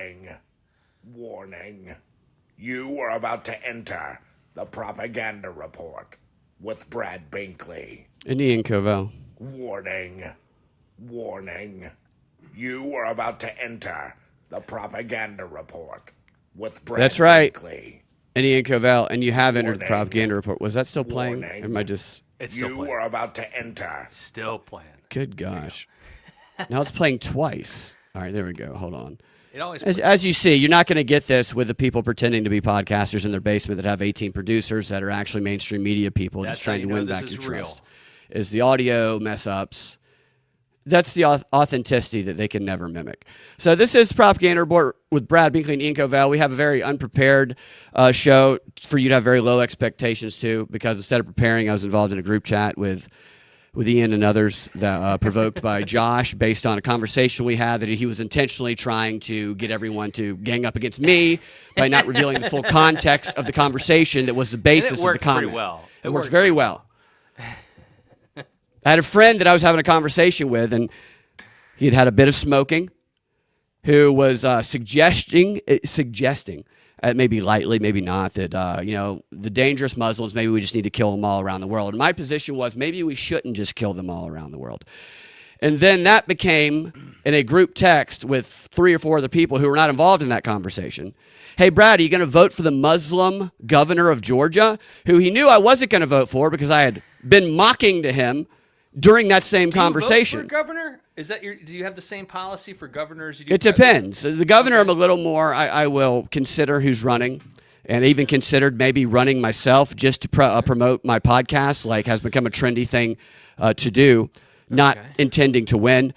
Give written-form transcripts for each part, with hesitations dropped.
Warning. Warning. You are about to enter the propaganda report with Brad Binkley. And Ian Covell. Warning. Warning. You are about to enter the propaganda report with Brad That's right. Binkley. And Ian Covell. And you have entered the Warning. propaganda report. Was that still playing? Warning. Or am I just... It's still You playing. are about to enter. Still playing. Good gosh. Now it's playing twice. All right, there we go. Hold on. It always As you see, you're not going to get this with the people pretending to be podcasters in their basement that have 18 producers that are actually mainstream media people That's just trying how you to know win this back is your real. trust. Is the audio mess ups. That's the authenticity that they can never mimic. So this is Propaganda Report with Brad Binkley and Ian Covell. We have a very unprepared show for you to have very low expectations to, because instead of preparing, I was involved in a group chat with Ian and others that provoked by Josh based on a conversation we had that he was intentionally trying to get everyone to gang up against me by not revealing the full context of the conversation that was the basis of the comment. Pretty well. It worked very well. I had a friend that I was having a conversation with, and he had had a bit of smoking, who was suggesting, maybe lightly, maybe not, that, the dangerous Muslims, maybe we just need to kill them all around the world. And my position was maybe we shouldn't just kill them all around the world. And then that became, in a group text with 3 or 4 other people who were not involved in that conversation, hey, Brad, are you going to vote for the Muslim governor of Georgia, who he knew I wasn't going to vote for because I had been mocking to him during that same conversation? Do you vote for governor? Is that do you have the same policy for governors? You do It depends. The governor, I'm a little more, I will consider who's running, and even considered maybe running myself just to promote my podcast, like has become a trendy thing to do, not intending to win.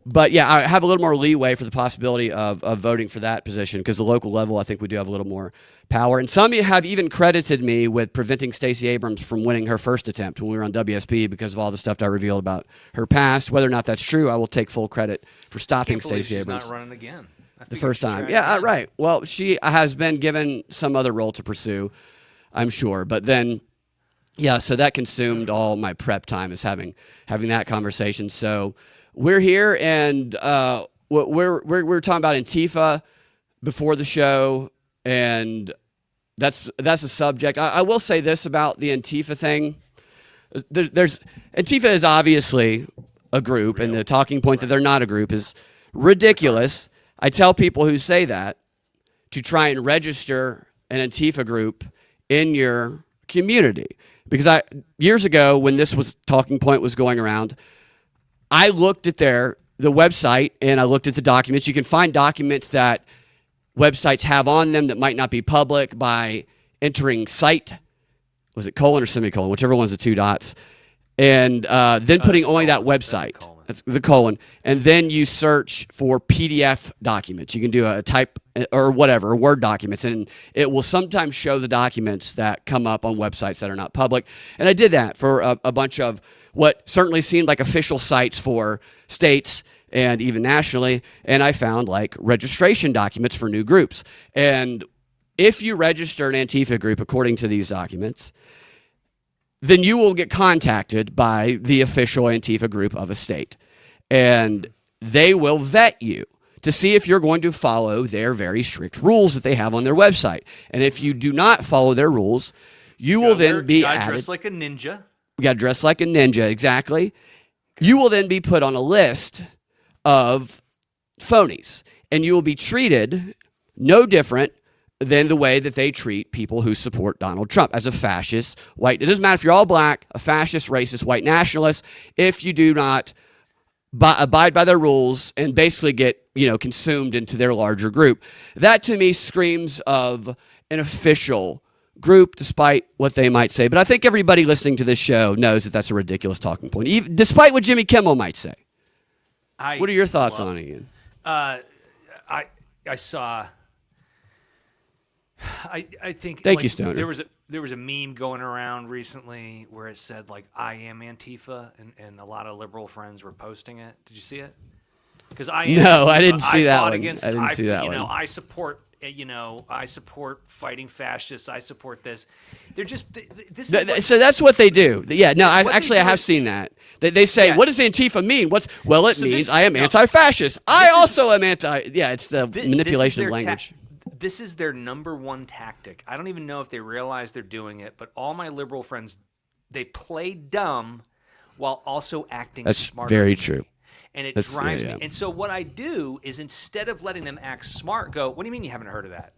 But yeah, I have a little more leeway for the possibility of voting for that position, because the local level, I think we do have a little more power. And some of you have even credited me with preventing Stacey Abrams from winning her first attempt when we were on WSB because of all the stuff I revealed about her past. Whether or not that's true, I will take full credit for stopping Stacey Abrams. She's not running again. The first time. Yeah, right. Well, she has been given some other role to pursue, I'm sure. But then, yeah, so that consumed all my prep time, is having that conversation. So we're here, and we're talking about Antifa before the show, and that's a subject. I will say this about the Antifa thing. Antifa is obviously a group, and the talking point that they're not a group is ridiculous. I tell people who say that to try and register an Antifa group in your community, because years ago when this talking point was going around, I looked at the website, and I looked at the documents. You can find documents that websites have on them that might not be public by entering site. Was it colon or semicolon? Whichever one's the 2 dots. And then putting only that website. That's the colon. And then you search for PDF documents. You can do a type or whatever, Word documents, and it will sometimes show the documents that come up on websites that are not public. And I did that for a bunch of what certainly seemed like official sites for states and even nationally, and I found like registration documents for new groups. And if you register an Antifa group according to these documents, then you will get contacted by the official Antifa group of a state, and they will vet you to see if you're going to follow their very strict rules that they have on their website. And if you do not follow their rules, you will then be added. Dressed like a ninja. You got to dress like a ninja, exactly. You will then be put on a list of phonies, and you will be treated no different than the way that they treat people who support Donald Trump, as a fascist white. It doesn't matter if you're all black, a fascist, racist, white nationalist, if you do not abide by their rules and basically get, consumed into their larger group. That to me screams of an official group, despite what they might say. But I think everybody listening to this show knows that that's a ridiculous talking point, even despite what Jimmy Kimmel might say. What are your thoughts on it, Ian? I saw. I think. Thank you, Stoner. There was a meme going around recently where it said like "I am Antifa," and a lot of liberal friends were posting it. Did you see it? Because I didn't see that one. I didn't see that one. I support I support fighting fascists. I support this. They're just this. So that's what they do. Yeah, no, I have is, seen that. They say, yeah. "What does Antifa mean?" It means I am anti-fascist. I also am anti. Yeah, it's the manipulation of language. This is their number one tactic. I don't even know if they realize they're doing it, but all my liberal friends, they play dumb while also acting smart. That's very true. And it drives me. And so what I do is instead of letting them act smart, go, what do you mean you haven't heard of that?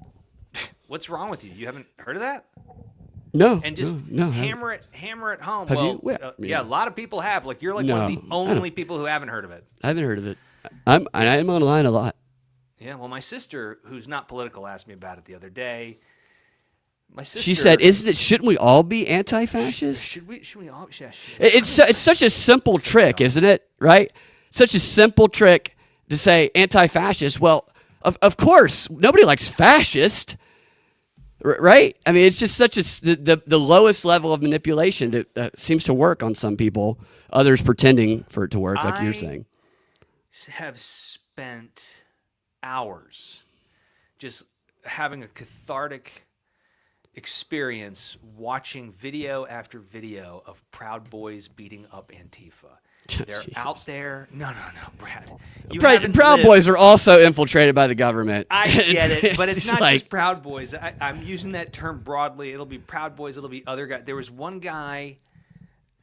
What's wrong with you? You haven't heard of that? No. And just hammer it home. Have you? Yeah, a lot of people have. Like you're one of the only people who haven't heard of it. I haven't heard of it. I'm online a lot. Yeah, well, my sister, who's not political, asked me about it the other day. She said, shouldn't we all be anti-fascist? Should we all? Yeah, it's such a simple trick, isn't it? Right? Such a simple trick to say anti-fascist. Well, of course, nobody likes fascist, right? I mean, it's just such the lowest level of manipulation that seems to work on some people. Others pretending for it to work, like you're saying. I have spent hours just having a cathartic experience watching video after video of Proud Boys beating up Antifa. They're out there. No, Brad. Proud Boys are also infiltrated by the government. I get it, but it's not just Proud Boys. I'm using that term broadly. It'll be Proud Boys. It'll be other guys. There was one guy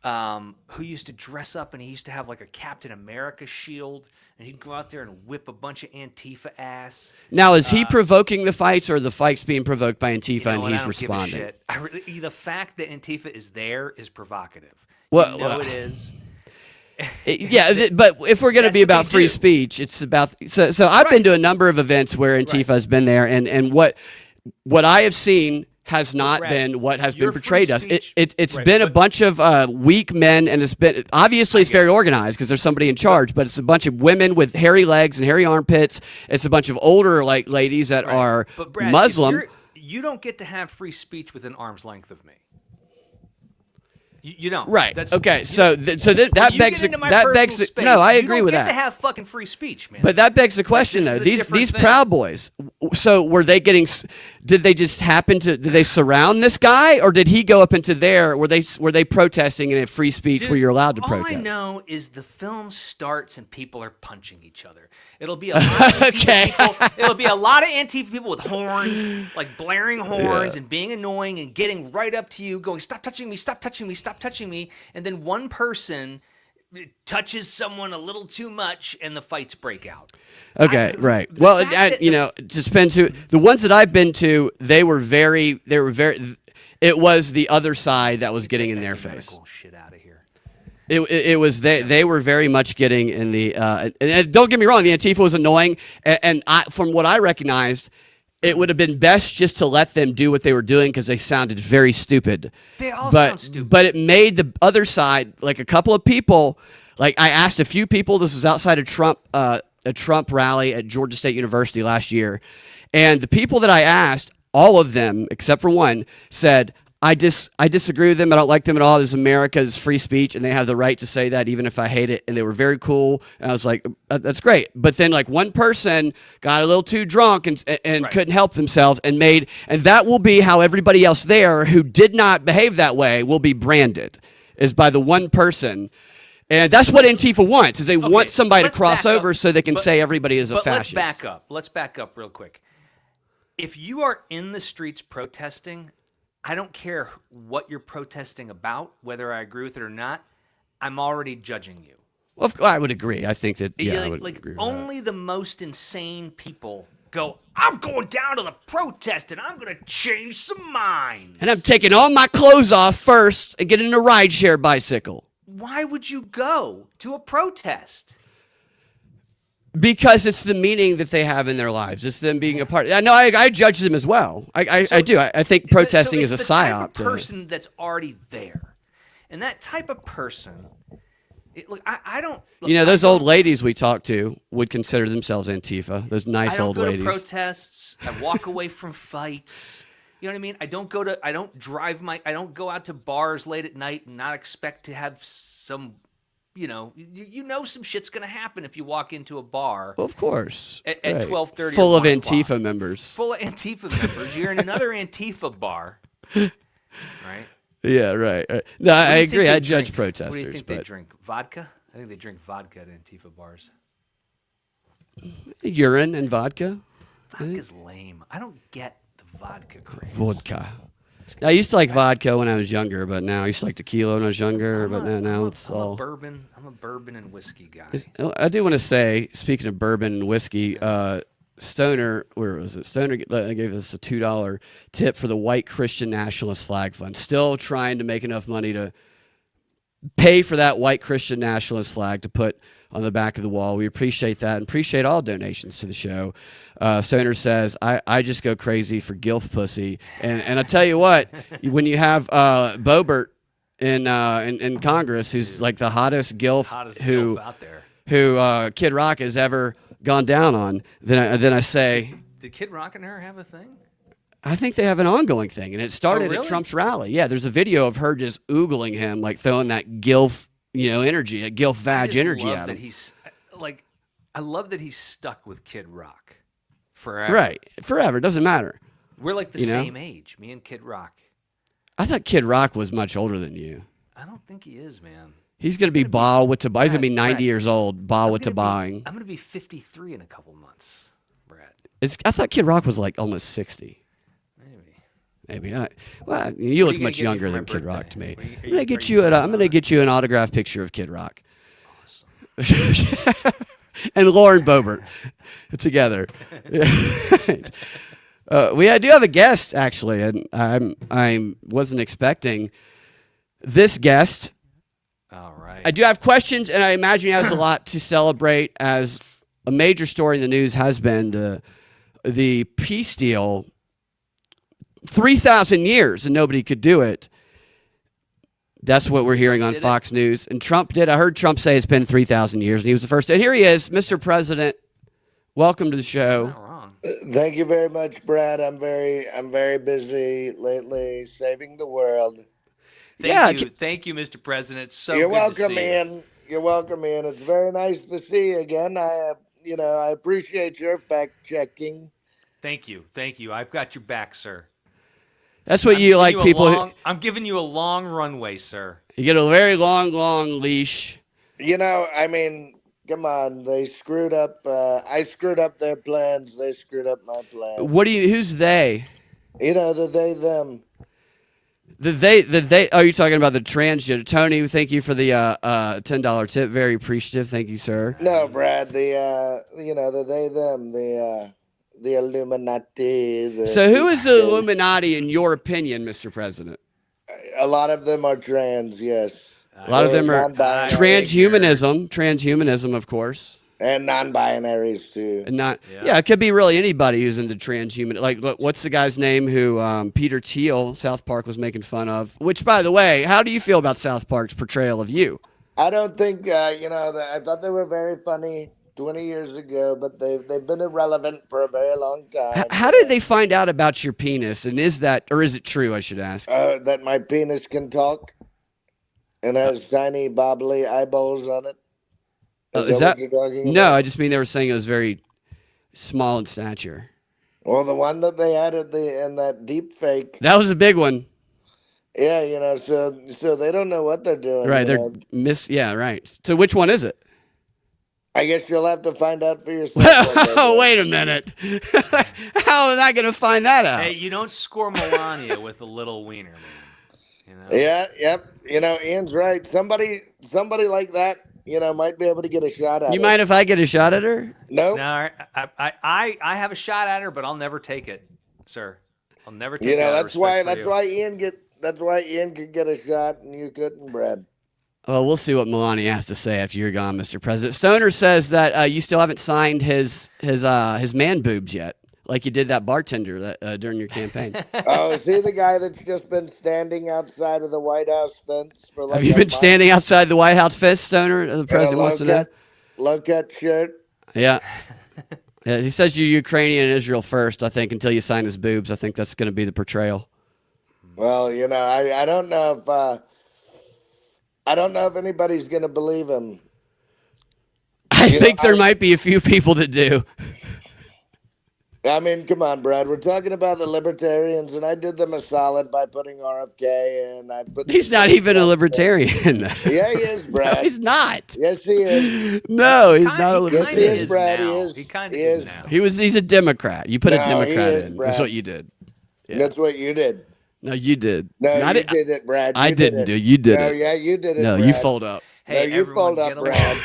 who used to dress up, and he used to have like a Captain America shield, and he'd go out there and whip a bunch of Antifa ass. Now, is he provoking the fights, or are the fights being provoked by Antifa and he's responding? The fact that Antifa is there is provocative. Well, it is. But if we're going to be about free speech, it's about so I've been to a number of events where Antifa has been there, and what I have seen has not been what has been portrayed us. It's been a bunch of weak men, and it's very organized because there's somebody in charge, but it's a bunch of women with hairy legs and hairy armpits. It's a bunch of older ladies that are Brad, Muslim. You don't get to have free speech within arm's length of me. You don't. Right. Okay. So that begs. No, I agree with that. You don't get to have fucking free speech, man. But that begs the question, though. These Proud Boys. So were they getting? Did they just happen to? Did they surround this guy, or did he go up into there? Were they protesting in a free speech where you're allowed to protest? All I know is the film starts and people are punching each other. It'll be a lot of Antifa people. It'll be a lot of Antifa people with horns, like blaring horns and being annoying and getting right up to you, going, "Stop touching me! Stop touching me! Stop touching me!" And then one person touches someone a little too much, and the fights break out. Okay, right. Well, just been to the ones that I've been to. They were very. It was the other side that was getting in their face. Shit out of here. It was they were very much getting in the and don't get me wrong, the Antifa was annoying, and from what I recognized, it would have been best just to let them do what they were doing because they sounded very stupid. They all sound stupid. But it made the other side, like a couple of people, like I asked a few people. This was outside of a Trump rally at Georgia State University last year, and the people that I asked, all of them except for one, said, I disagree with them. I don't like them at all. This is America's free speech, and they have the right to say that even if I hate it. And they were very cool. And I was like, that's great. But then like one person got a little too drunk and couldn't help themselves and that will be how everybody else there who did not behave that way will be branded, is by the one person. And that's what Antifa wants, is they want somebody to cross over so they can say everybody is a fascist. Let's back up real quick. If you are in the streets protesting, I don't care what you're protesting about, whether I agree with it or not. I'm already judging you. Well, I would agree. I think that, I would agree with only the most insane people go, I'm going down to the protest and I'm going to change some minds. And I'm taking all my clothes off first and getting a rideshare bicycle. Why would you go to a protest? Because it's the meaning that they have in their lives. It's them being a part. I know I judge them as well. I do. I think protesting is a psyop. It's the type of person that's already there. And that type of person, I don't... those old ladies we talked to would consider themselves Antifa. Those nice old ladies. I don't go to protests. I walk away from fights. You know what I mean? I don't go out to bars late at night and not expect to have some you know some shit's gonna happen if you walk into a bar Well, of course. at Right. 12:30, full or of 1 Antifa o'clock. members. Full of Antifa members. You're in another Antifa bar, right? Yeah, right. No, What do I you think agree. they I judge drink? protesters, What do you think they but drink? Vodka? I think they drink vodka at Antifa bars. urine and vodka. Vodka's lame. I don't get the vodka craze. Vodka. I used to like vodka when I was younger, but now I used to like tequila when I was younger, but now it's I'm all. I'm a bourbon and whiskey guy. I do want to say, speaking of bourbon and whiskey, Stoner, where was it? Stoner gave us a $2 tip for the White Christian Nationalist Flag Fund. Still trying to make enough money to pay for that White Christian Nationalist flag to put on the back of the wall. We appreciate that and appreciate all donations to the show. Stoner says, I just go crazy for gilf pussy. And I tell you what, when you have Boebert in Congress, who's like the hottest gilf gilf out there. who Kid Rock has ever gone down on, then I say, Did Kid Rock and her have a thing? I think they have an ongoing thing, and it started really? at Trump's rally. Yeah, there's a video of her just oogling him, like throwing that gilf, energy, a gilf vag energy at him. I love that he's stuck with Kid Rock forever. Right, forever. Doesn't matter. We're like the same age, me and Kid Rock. I thought Kid Rock was much older than you. I don't think he is, man. He's going to be Baal with He's going to be 90 Brad, years old, Baal with Tabaing. I'm going to be 53 in a couple months, Brad. I thought Kid Rock was like almost 60. Maybe. You look much younger than Kid Rock to me. I'm going to get you an autographed picture of Kid Rock. Awesome. And Lauren Boebert together. We do have a guest, actually, and I wasn't expecting this guest. All right. I do have questions, and I imagine he has a lot to celebrate, as a major story in the news has been the peace deal. 3,000 years, and nobody could do it. That's what we're hearing on Fox News. And Trump did. I heard Trump say it's been 3,000 years, and he was the first. And here he is, Mr. President. Welcome to the show. Not wrong. Thank you very much, Brad. I'm very busy lately, saving the world. Thank you, Mr. President. You're good welcome, to see Ian. You're welcome, Ian. It's very nice to see you again. I appreciate your fact checking. Thank you. I've got your back, sir. That's what you like, people. I'm giving you a long runway, sir. You get a very long leash. Come on. They screwed up. I screwed up their plans. They screwed up my plans. Who's they? The they, them. The they. Oh, you're talking about the transgender. Tony, thank you for the $10 tip. Very appreciative. Thank you, sir. No, Brad. The they, them. The Illuminati. So who is the Illuminati in your opinion, Mr. President? A lot of them are trans, yes. A lot of them are transhumanism, of course. And non-binaries, too. And it could be really anybody who's into transhuman. Like, what's the guy's name who Peter Thiel, South Park, was making fun of? Which, by the way, how do you feel about South Park's portrayal of you? I don't think, I thought they were very funny 20 years ago, but they've been irrelevant for a very long time. How did they find out about your penis? And is it true, I should ask? That my penis can talk and has tiny bobbly eyeballs on it? Is that what you're talking about? No, I just mean they were saying it was very small in stature. Well, the one that they had in that deep fake. That was a big one. Yeah, so they don't know what they're doing. Right, right. So which one is it? I guess you'll have to find out for yourself. Oh, wait a minute. How am I going to find that out? Hey, you don't score Melania with a little wiener, man. Yeah, yep. Ian's right. Somebody like that, might be able to get a shot at her. You mind if I get a shot at her? Nope. No, I have a shot at her, but I'll never take it, sir. I'll never take it. That's why Ian could get a shot and you couldn't, Brad. Well, we'll see what Melania has to say after you're gone, Mr. President. Stoner says that you still haven't signed his man boobs yet, like you did that bartender during your campaign. Oh, is he the guy that's just been standing outside of the White House fence for like? Have you been standing outside the White House fence, Stoner? The president wants to know. Low-cut shirt. Yeah. Yeah. He says you're Ukrainian and Israel first. I think until you sign his boobs, I think that's going to be the portrayal. Well, I don't know if. I don't know if anybody's going to believe him. I think there might be a few people that do. I mean, come on, Brad. We're talking about the libertarians, and I did them a solid by putting RFK in. I put. He's not even a libertarian. Yeah, he is, Brad. No, he's not. Yes, he is. No, he's not a libertarian. Yes, he is, Brad. Now. He is. He kind of is now. He's a Democrat. You put a No, Democrat he is, in. Brad. That's what you did. Yeah. That's what you did. No, you did. No, you did it, Brad. I didn't do. You did no, it. yeah, you did it. No, Brad. you fold up. Hey, no, you fold up, Brad.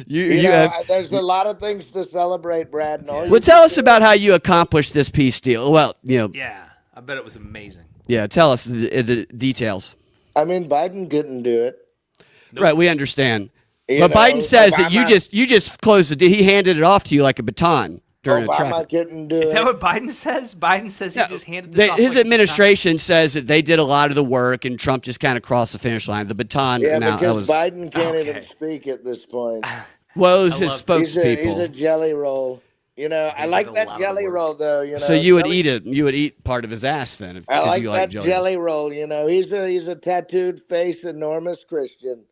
There's a lot of things to celebrate, Brad. Well, tell us about how you accomplished this peace deal. Well, Yeah, I bet it was amazing. Yeah, tell us the details. I mean, Biden couldn't do it. Nope. Right, we understand. But Biden says that you just closed the deal. He handed it off to you like a baton during a track. Obama couldn't do it. Is that what Biden says? Biden says he just handed this off. His administration says that they did a lot of the work, and Trump just kind of crossed the finish line. The baton. Yeah, now, because Biden can't even speak at this point. Well, his spokespeople. He's a jelly roll. I like that jelly roll, though. So you would eat it. You would eat part of his ass then. I like that jelly roll. He's a tattooed face, enormous Christian.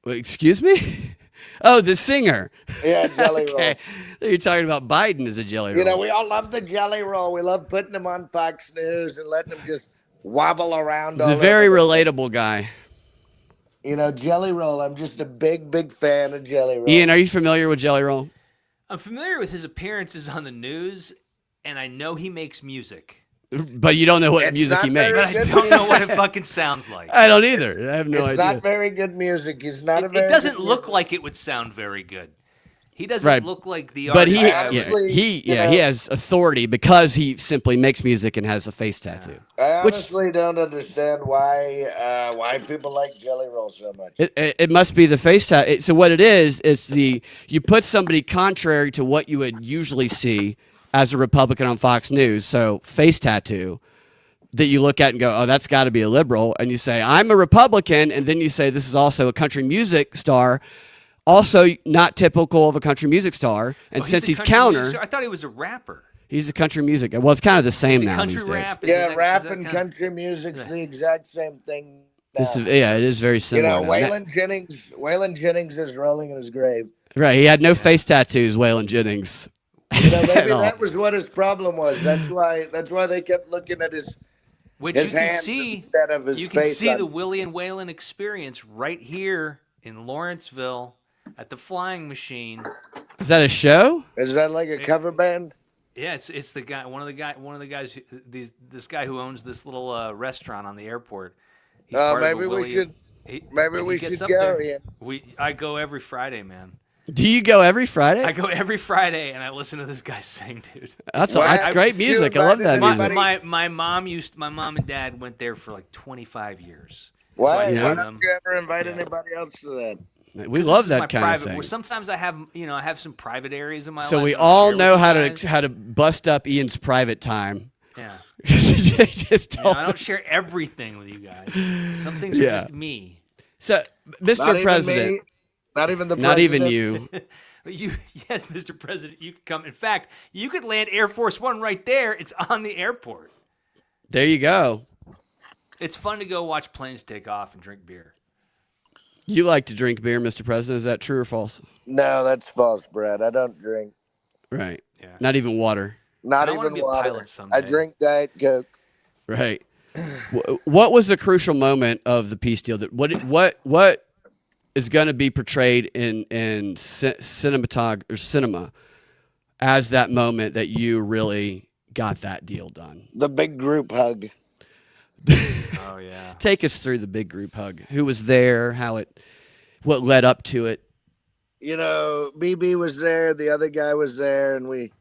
Well, excuse me? Oh, the singer. Yeah, jelly roll. You're talking about Biden as a jelly roll. We all love the jelly roll. We love putting him on Fox News and letting him just wobble around. He's a very relatable guy. Jelly Roll. I'm just a big, big fan of Jelly Roll. Ian, are you familiar with Jelly Roll? I'm familiar with his appearances on the news, and I know he makes music. But you don't know what music he makes. But I don't know what it fucking sounds like. I don't either. I have no idea. It's not very good music. He's not a very It doesn't good look music. like it would sound very good. He doesn't look like the But artist. he has authority because he simply makes music and has a face tattoo. I honestly don't understand why people like Jelly Roll so much. It must be the face tattoo. So what it is you put somebody contrary to what you would usually see as a Republican on Fox News. So face tattoo that you look at and go, oh, that's got to be a liberal. And you say, I'm a Republican. And then you say, this is also a country music star. Also not typical of a country music star. And since he's counter. I thought he was a rapper. He's a country music. Well, it's kind of the same now these days. Rap? Rap and country music's the exact same thing now. It is very similar. Waylon Jennings is rolling in his grave. Right, he had no face tattoos, Waylon Jennings. Maybe that was what his problem was. That's why they kept looking at his hands instead of his face. You can see the Willie and Waylon experience right here in Lawrenceville at the Flying Machine. Is that a show? Is that like a cover band? Yeah, it's the guy. One of the guys. This guy who owns this little restaurant on the airport. Maybe we should go. Yeah. I go every Friday, man. Do you go every Friday? I go every Friday, and I listen to this guy sing, dude. That's great music. I love that music. My mom and dad went there for like 25 years. Why don't you ever invite anybody else to that? We love that kind of thing. Sometimes I have some private areas in my life. So we all know how to bust up Ian's private time. Yeah. I don't share everything with you guys. Some things are just me. So, Mr. President. Not even the president. Not even you. Yes, Mr. President, you could come. In fact, you could land Air Force One right there. It's on the airport. There you go. It's fun to go watch planes take off and drink beer. You like to drink beer, Mr. President. Is that true or false? No, that's false, Brad. I don't drink. Right. Yeah. Not even water. Not even water. I drink Diet Coke. Right. What was the crucial moment of the peace deal? What is going to be portrayed in cinema as that moment that you really got that deal done? The big group hug. Oh yeah. Take us through the big group hug. Who was there? What led up to it? BB was there. The other guy was there, and we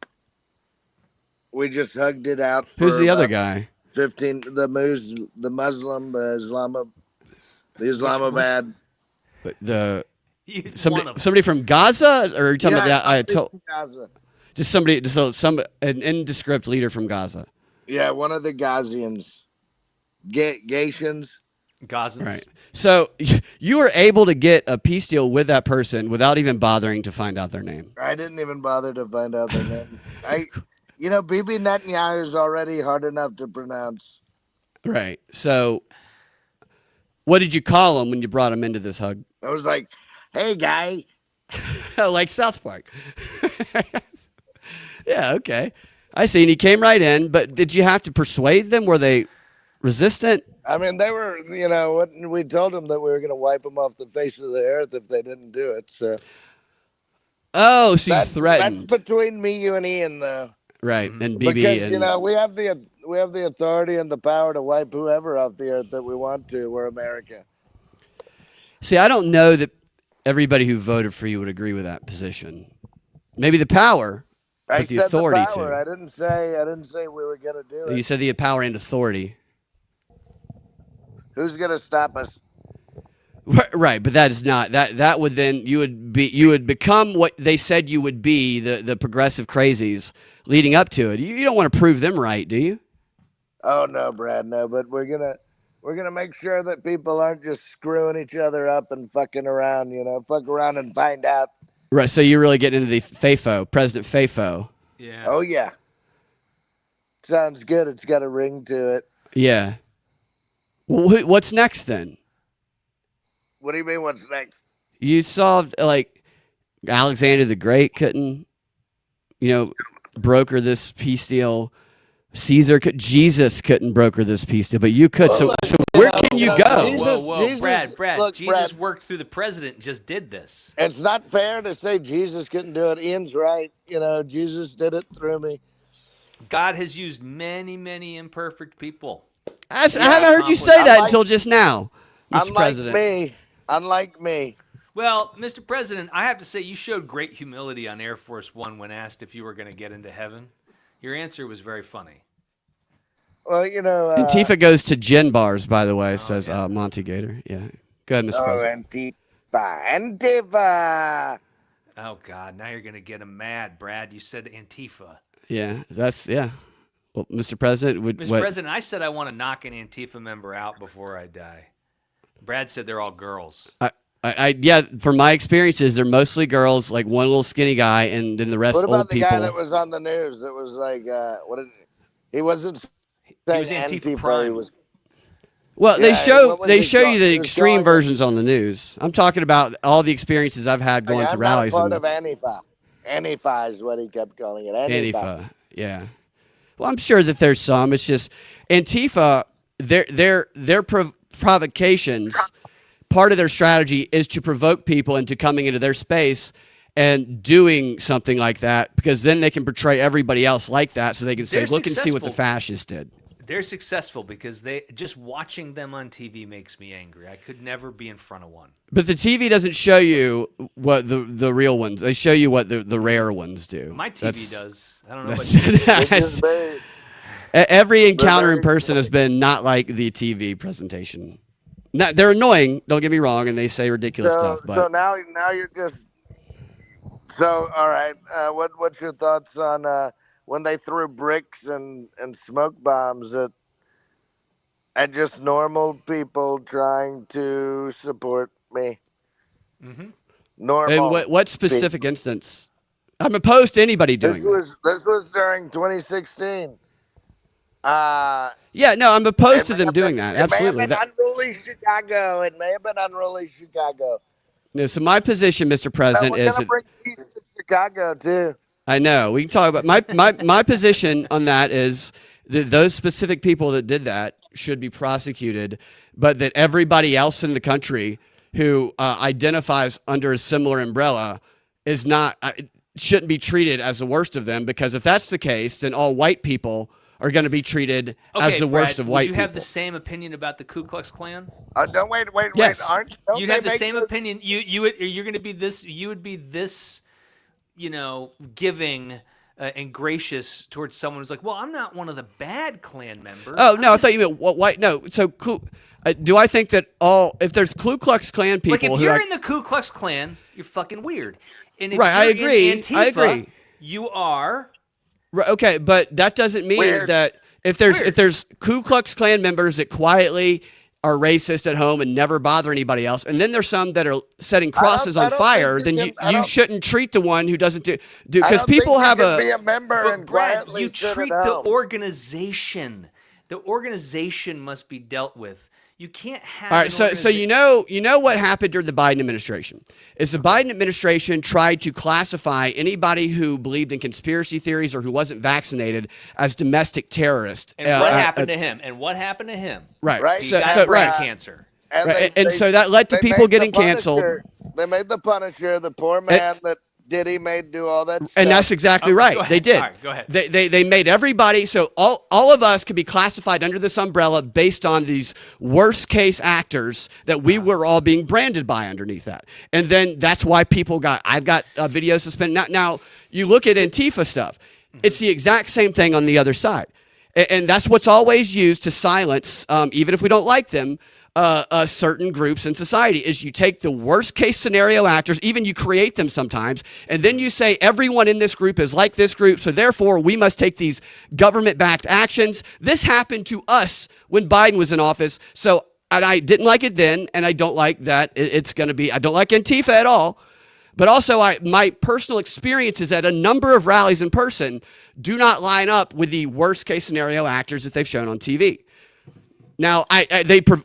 just hugged it out. Who's the other guy? 15. The Muslim, the Islamabad. Somebody from Gaza, or are you talking about Gaza? Just somebody, an indescript leader from Gaza. Yeah, one of the Gazians. Gazans. Right. So you were able to get a peace deal with that person without even bothering to find out their name. I didn't even bother to find out their name. Bibi Netanyahu is already hard enough to pronounce. Right. So What did you call him when you brought him into this hug? I was like, "Hey, guy." Like South Park. Yeah, okay. I see. And he came right in, but did you have to persuade them? Were they resistant? I mean, they were, we told them that we were going to wipe them off the face of the earth if they didn't do it. So Oh, so you that's threatened. between me, you, and Ian, though. Right. And BB. Because and we have the authority and the power to wipe whoever off the earth that we want to. We're America. See, I don't know that everybody who voted for you would agree with that position. Maybe the power, I but the said authority the power. too. I didn't say we were going to do it. You said the power and authority. Who's going to stop us? Right, but that is not that would then you would become what they said you would be, the progressive crazies leading up to it. You don't want to prove them right, do you? Oh no, Brad, no, but we're gonna make sure that people aren't just screwing each other up and fucking around, fuck around and find out. Right, so you're really getting into the FAFO, President FAFO. Yeah. Oh yeah. Sounds good. It's got a ring to it. Yeah. Well, what's next then? What do you mean? What's next? You saw like Alexander the Great couldn't, broker this peace deal. Jesus couldn't broker this peace deal, but you could. So where can you go? Whoa, Brad. Look, Jesus Brad, worked through the president and just did this. It's not fair to say Jesus couldn't do it. Ian's right. Jesus did it through me. God has used many, many imperfect people. I haven't heard you say that until just now, Mr. President. Unlike me. Well, Mr. President, I have to say you showed great humility on Air Force One when asked if you were going to get into heaven. Your answer was very funny. Well, Antifa goes to gin bars, by the way, says Monty Gator. Yeah. Go ahead, Mr. President. Antifa. Oh, God. Now you're going to get him mad, Brad. You said Antifa. Yeah. Well, Mr. President, Mr. President, I said I want to knock an Antifa member out before I die. Brad said they're all girls. From my experiences, they're mostly girls, like one little skinny guy, and then the rest old people. What about the guy that was on the news that was like, he wasn't saying was Antifa Antifa. Prime. Well, they show you the extreme versions on the news. I'm talking about all the experiences I've had going to rallies. I'm not part of Antifa. Antifa is what he kept calling it. Antifa. Yeah. Well, I'm sure that there's some. It's just Antifa. Their provocations. Part of their strategy is to provoke people into coming into their space and doing something like that, because then they can portray everybody else like that, so they can say, "Look and see what the fascists did." They're successful because just watching them on TV makes me angry. I could never be in front of one. But the TV doesn't show you what the real ones. They show you what the rare ones do. My TV does. I don't know about you. Every encounter in person has been not like the TV presentation. Now, they're annoying. Don't get me wrong, and they say ridiculous stuff. But so now you're just. So all right, what's your thoughts on when they threw bricks and smoke bombs at just normal people trying to support me? Mm-hmm. Normal. And what specific instance? I'm opposed to anybody doing this. This was during 2016. I'm opposed to them doing that. Absolutely. It may have been unruly Chicago. No, so my position, Mr. President, is bring peace to Chicago too. I know we can talk about my position on that is that those specific people that did that should be prosecuted, but that everybody else in the country who identifies under a similar umbrella is not shouldn't be treated as the worst of them, because if that's the case, then all white people are going to be treated as the worst of white people. Would you have the same opinion about the Ku Klux Klan? Don't wait. Yes. You'd have the same opinion. You're going to be this. You would be this, giving and gracious towards someone who's like, well, I'm not one of the bad Klan members. Oh no, I thought you meant white. No, so do I think that if there's Ku Klux Klan people, like if you're in the Ku Klux Klan, you're fucking weird. And if right, you're I agree. In Antifa, I agree. You are. Right, okay, but that doesn't mean that if there's Ku Klux Klan members that quietly are racist at home and never bother anybody else, and then there's some that are setting crosses on fire, then you shouldn't treat the one who doesn't do because people have be a member and Brad, quietly you treat the organization. The organization must be dealt with. You can't have. All right, so you know what happened during the Biden administration is the Biden administration tried to classify anybody who believed in conspiracy theories or who wasn't vaccinated as domestic terrorists. And what happened to him? And what happened to him? Right. Right. He got brain cancer. And so that led to people getting canceled. They made the Punisher, the poor man that Diddy made do all that stuff. And that's exactly right. They did. All right, go ahead. They made everybody, so all of us could be classified under this umbrella based on these worst case actors that we were all being branded by underneath that. And then that's why I've got videos suspended. Now, you look at Antifa stuff. It's the exact same thing on the other side. And that's what's always used to silence, even if we don't like them, certain groups in society, is you take the worst case scenario actors, even you create them sometimes, and then you say everyone in this group is like this group, so therefore we must take these government-backed actions. This happened to us when Biden was in office, and I didn't like it then, and I don't like that it's going to be, I don't like Antifa at all, but also my personal experiences at a number of rallies in person do not line up with the worst case scenario actors that they've shown on TV. Now,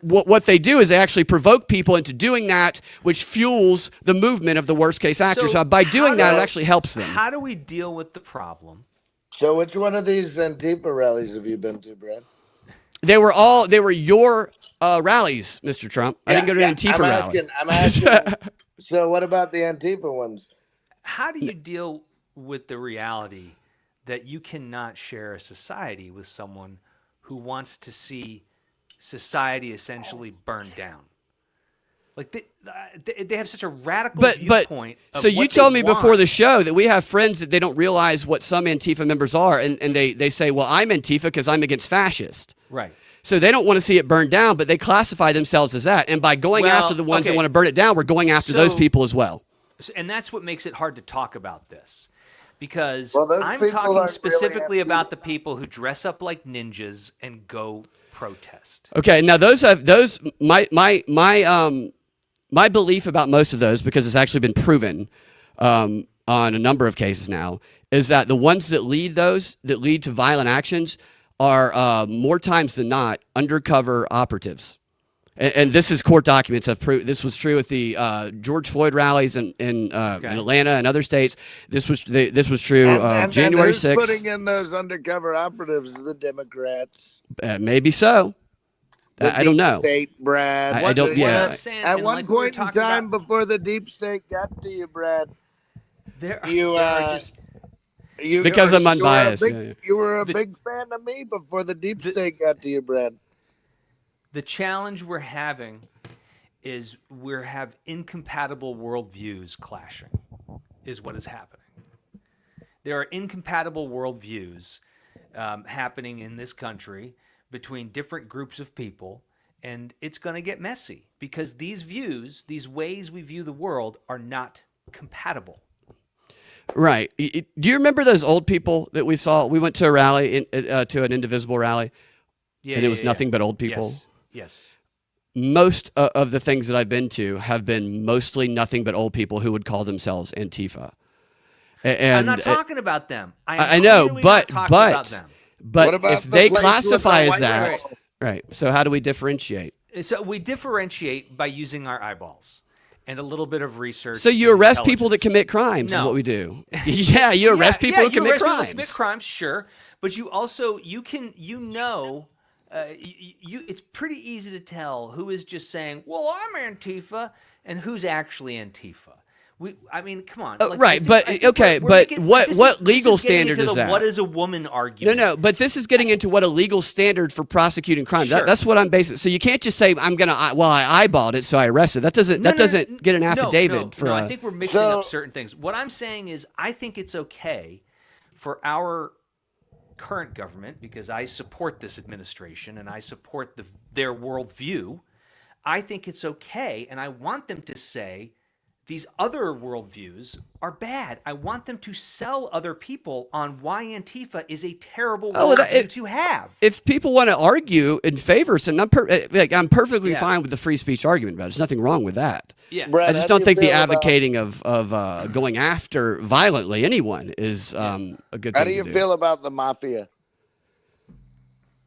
what they do is they actually provoke people into doing that, which fuels the movement of the worst case actors. So by doing that, it actually helps them. How do we deal with the problem? So which one of these Antifa rallies have you been to, Brad? They were your rallies, Mr. Trump. I didn't go to an Antifa rally. I'm asking. So what about the Antifa ones? How do you deal with the reality that you cannot share a society with someone who wants to see society essentially burned down? Like they have such a radical viewpoint. So you told me before the show that we have friends that they don't realize what some Antifa members are, and they say, well, I'm Antifa because I'm against fascist. Right. So they don't want to see it burned down, but they classify themselves as that. And by going after the ones that want to burn it down, we're going after those people as well. And that's what makes it hard to talk about this. Because I'm people talking aren't specifically really about the people who dress up like ninjas and go protest. Okay, now my belief about most of those, because it's actually been proven on a number of cases now, is that the ones that lead to violent actions are more times than not undercover operatives. And this is court documents have proved this was true with the George Floyd rallies in Atlanta and other states. This was true January 6th. Putting in those undercover operatives is the Democrats. Maybe so. I don't know. State, Brad. I don't. Yeah. At one point in time, before the deep state got to you, Brad, because I'm unbiased. You were a big fan of me before the deep state got to you, Brad. The challenge we're having is we have incompatible worldviews clashing, is what is happening. There are incompatible worldviews happening in this country between different groups of people, and it's going to get messy because these views, these ways we view the world, are not compatible. Right. Do you remember those old people that we saw? We went to a rally, to an Indivisible rally, and it was nothing but old people. Yes. Most of the things that I've been to have been mostly nothing but old people who would call themselves Antifa. And I'm not talking about them. I know, but if they place classify with as the that, right? So how do we differentiate? So we differentiate by using our eyeballs and a little bit of research. So you arrest people that commit crimes is what we do. Yeah, you arrest people who commit crimes. Commit crimes, sure, but you also it's pretty easy to tell who is just saying, "Well, I'm Antifa," and who's actually Antifa. Come on. Right, but what legal standard is that? What is a woman argument? No, but this is getting into what a legal standard for prosecuting crime. Sure. That's what I'm basing. So you can't just say I eyeballed it, so I arrested. That doesn't get an affidavit for. No, I think we're mixing up certain things. What I'm saying is, I think it's okay for our current government, because I support this administration and I support their worldview. I think it's okay, and I want them to say these other worldviews are bad. I want them to sell other people on why Antifa is a terrible worldview to have. If people want to argue in favor, I'm perfectly fine with the free speech argument, but there's nothing wrong with that. Yeah, Brad, I just don't think the advocating of going after violently anyone is a good thing to do. How do you feel about the mafia?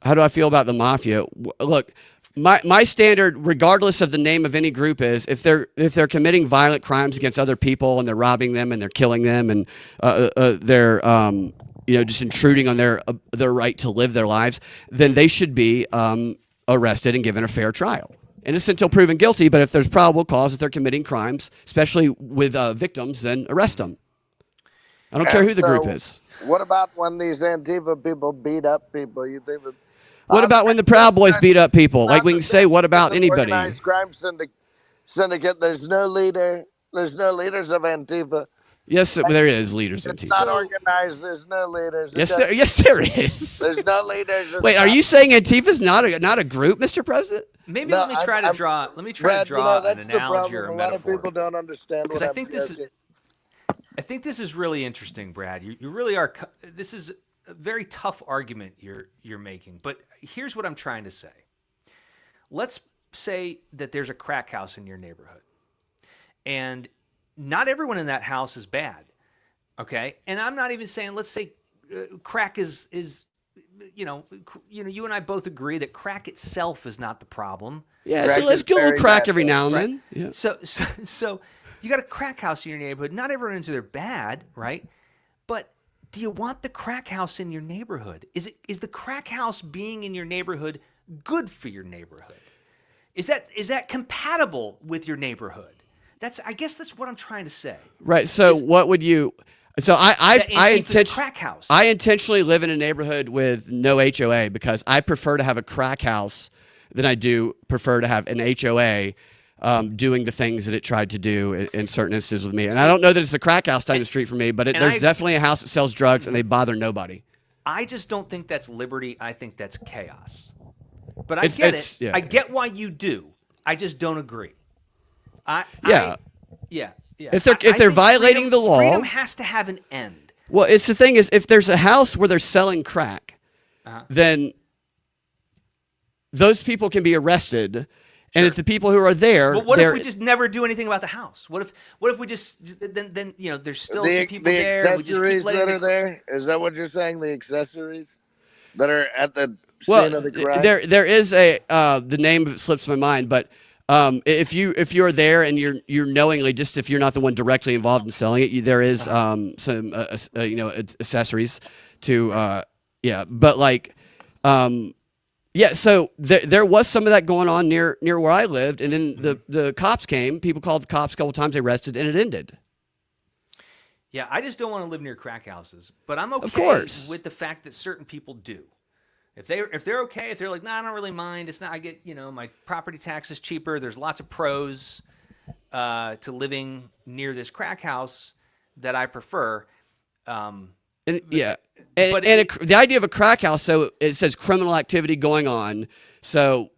how do I feel about the mafia? Look, my standard, regardless of the name of any group, is if they're committing violent crimes against other people and they're robbing them and they're killing them and they're just intruding on their right to live their lives, then they should be arrested and given a fair trial. Innocent until proven guilty, but if there's probable cause that they're committing crimes, especially with victims, then arrest them. I don't care who the group is. What about when these Antifa people beat up people? You think that? What about when the Proud Boys beat up people? Like we can say, what about anybody? Organized crime syndicate. There's no leader. There's no leaders of Antifa. Yes, there is leaders of Antifa. It's not organized. There's no leaders. Yes, there is. There's no leaders. Wait, are you saying Antifa's not a group, Mr. President? Maybe let me try to draw an analogy or a metaphor. A lot of people don't understand what I think this is really interesting, Brad. You really are. This is a very tough argument you're making. But here's what I'm trying to say. Let's say that there's a crack house in your neighborhood, and not everyone in that house is bad, okay? And I'm not even saying, let's say crack is you and I both agree that crack itself is not the problem. Yeah, so let's go crack every now and then. Yeah. So you got a crack house in your neighborhood. Not everyone is there bad, right? But do you want the crack house in your neighborhood? Is the crack house being in your neighborhood good for your neighborhood? Is that compatible with your neighborhood? I guess that's what I'm trying to say. Right. So what would you? So I intentionally live in a neighborhood with no HOA because I prefer to have a crack house than I do prefer to have an HOA doing the things that it tried to do in certain instances with me. And I don't know that it's a crack house down the street from me, but there's definitely a house that sells drugs and they bother nobody. I just don't think that's liberty. I think that's chaos. But I get it. Yeah. I get why you do. I just don't agree. Yeah. If they're violating the law, freedom has to have an end. Well, it's the thing is, if there's a house where they're selling crack, then those people can be arrested. Sure. And if the people who are there, but what if we just never do anything about the house? What if we just then there's still some people there. The accessories that are there. Is that what you're saying? The accessories that are at the scene of the crime. There is the name of it slips my mind, but. If you're there and you're knowingly, just if you're not the one directly involved in selling it, there is some accessories to but like so there was some of that going on near where I lived, and then the cops came. People called the cops a couple times. They arrested, and it ended. Yeah, I just don't want to live near crack houses, but I'm okay with the fact that certain people do. If they're okay, if they're like, nah, I don't really mind. It's not. I get my property tax is cheaper. There's lots of pros to living near this crack house that I prefer. The idea of a crack house, so it says criminal activity going on. So